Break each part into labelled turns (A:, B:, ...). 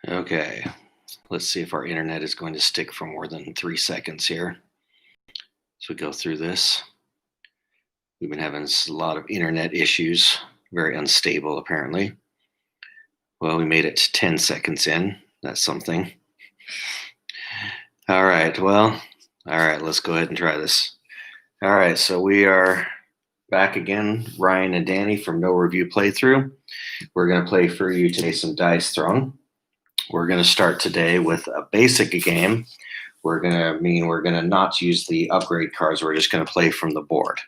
A: Okay, let's see if our internet is going to stick for more than 3 seconds here. So we go through this. We've been having a lot of internet issues, very unstable apparently. Well, we made it to 10 seconds in. That's something. All right, let's go ahead and try this. All right, so we are back again, Ryan and Danny from No Review Playthrough. We're going to play for you today some dice throwing. We're going to start today with a basic game. We're going to not use the upgrade cards. We're just going to play from the board.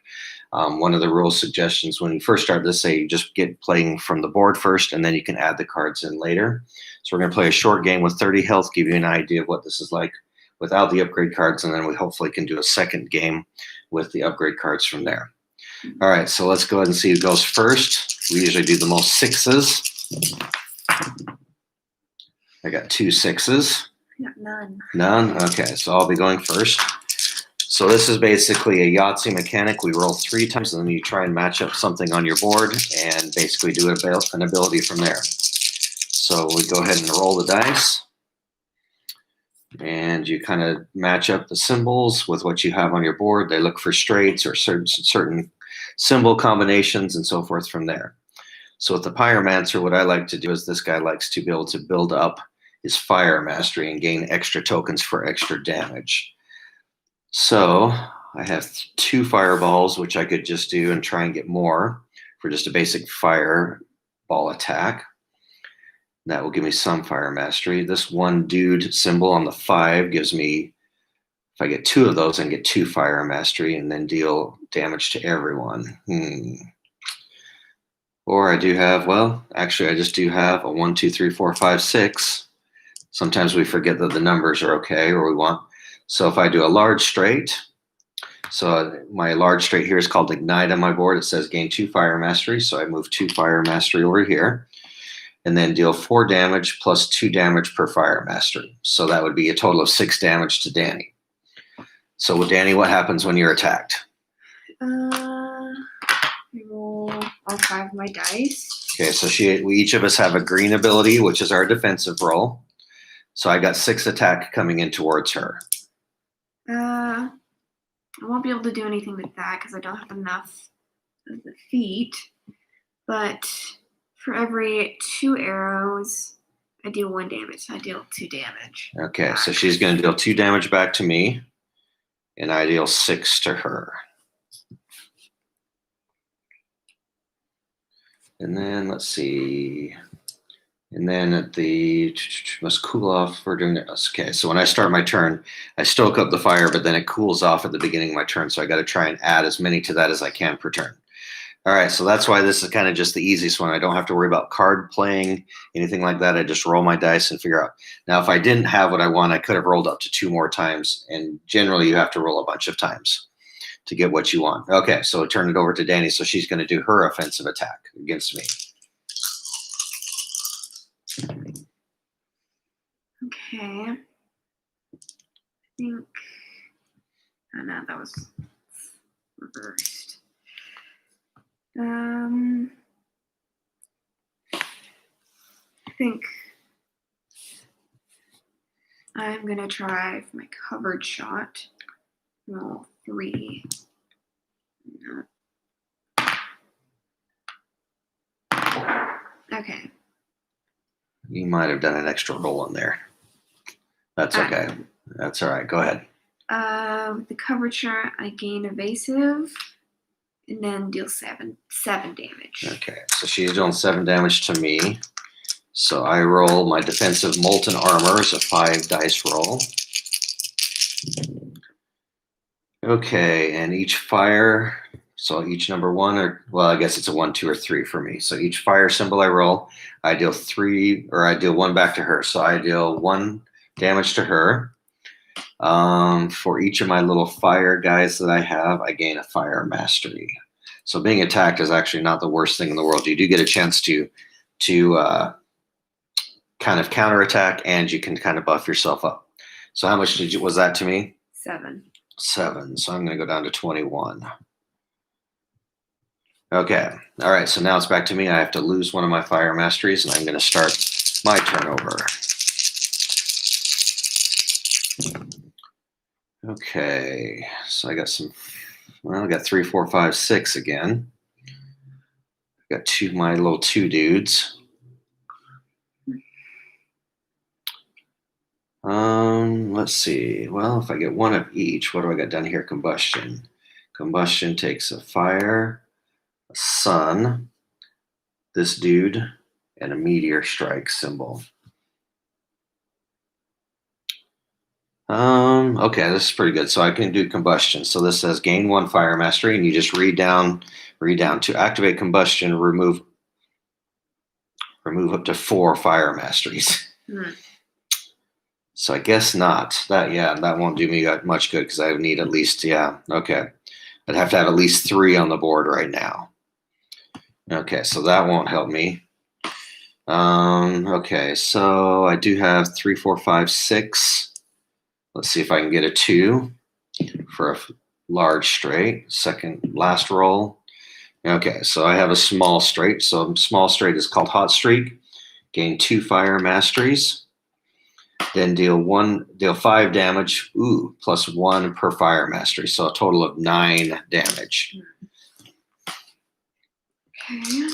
A: One of the rule suggestions when you first start this, say you just get playing from the board first, and then you can add the cards in later. So we're going to play a short game with 30 health, give you an idea of what this is like without the upgrade cards, and then we hopefully can do a second game with the upgrade cards from there. All right, so let's go ahead and see who goes first. We usually do the most sixes. I got 2 6s.
B: None.
A: None? Okay, so I'll be going first. So this is basically a Yahtzee mechanic. We roll 3 times, and then you try and match up something on your board and basically do an ability from there. So we go ahead and roll the dice. And you kind of match up the symbols with what you have on your board. They look for straights or certain symbol combinations and so forth from there. So with the Pyromancer, what I like to do is this guy likes to be able to build up his fire mastery and gain extra tokens for extra damage. So I have 2 fireballs, which I could just do and try and get more for just a basic fireball attack. That will give me some fire mastery. This one dude symbol on the 5 gives me, if I get 2 of those, I can get 2 fire mastery and then deal damage to everyone. Or I do have, well, actually I just do have a 1, 2, 3, 4, 5, 6. Sometimes we forget that the numbers are okay, or we want. So if I do a large straight, so my large straight here is called Ignite on my board. It says gain 2 fire mastery. So I move 2 fire mastery over here and then deal 4 damage plus 2 damage per fire mastery. So that would be a total of 6 damage to Danny. So with Danny, what happens when you're attacked?
B: I roll all 5 of my dice.
A: Okay, so we each of us have a green ability, which is our defensive roll. So I got 6 attack coming in towards her.
B: I won't be able to do anything with that because I don't have enough of the feet. But for every 2 arrows, I deal 1 damage. So I deal 2 damage.
A: Okay, so she's going to deal 2 damage back to me, and I deal 6 to her. And then let's see. And then must cool off for doing this. Okay, so when I start my turn, I stoke up the fire, but then it cools off at the beginning of my turn. So I got to try and add as many to that as I can per turn. All right, so that's why this is kind of just the easiest one. I don't have to worry about card playing, anything like that. I just roll my dice and figure out. Now, if I didn't have what I want, I could have rolled up to 2 more times. And generally, you have to roll a bunch of times to get what you want. Okay, so turn it over to Danny. So she's going to do her offensive attack against me.
B: Okay. I think. Oh no, that was reversed. I think I'm gonna try for my covered shot. Roll 3. No. Okay.
A: You might have done an extra roll in there. That's okay. That's all right. Go ahead.
B: With the coverage shot, I gain evasive and then deal 7 damage.
A: Okay, so she's doing 7 damage to me. So I roll my defensive molten armor as a 5 dice roll. Okay, and each fire, so each number 1, or well, I guess it's a 1, 2, or 3 for me. So each fire symbol I roll, I deal 3, or I deal 1 back to her. So I deal 1 damage to her. For each of my little fire guys that I have, I gain a fire mastery. So being attacked is actually not the worst thing in the world. You do get a chance to kind of counterattack, and you can kind of buff yourself up. So how much was that to me?
B: 7.
A: 7. So I'm going to go down to 21. Okay. All right. So now it's back to me. I have to lose one of my fire masteries, and I'm going to start my turn over. Okay, so I got some. Well, I got 3, 4, 5, 6 again. Got my little 2 dudes. Let's see. Well, if I get 1 of each, what do I got done here? Combustion. Combustion takes a fire, a sun, this dude, and a meteor strike symbol. Okay, this is pretty good. So I can do combustion. So this says gain 1 fire mastery, and you just read down to activate combustion, remove up to 4 fire masteries. So I guess not. That won't do me that much good because I would need at least, okay. I'd have to have at least 3 on the board right now. Okay, so that won't help me. Okay, so I do have 3, 4, 5, 6. Let's see if I can get a 2 for a large straight. Last roll. Okay, so I have a small straight. So small straight is called hot streak. Gain 2 fire masteries. Then deal 5 damage. Plus 1 per fire mastery. So a total of 9 damage.
B: Okay.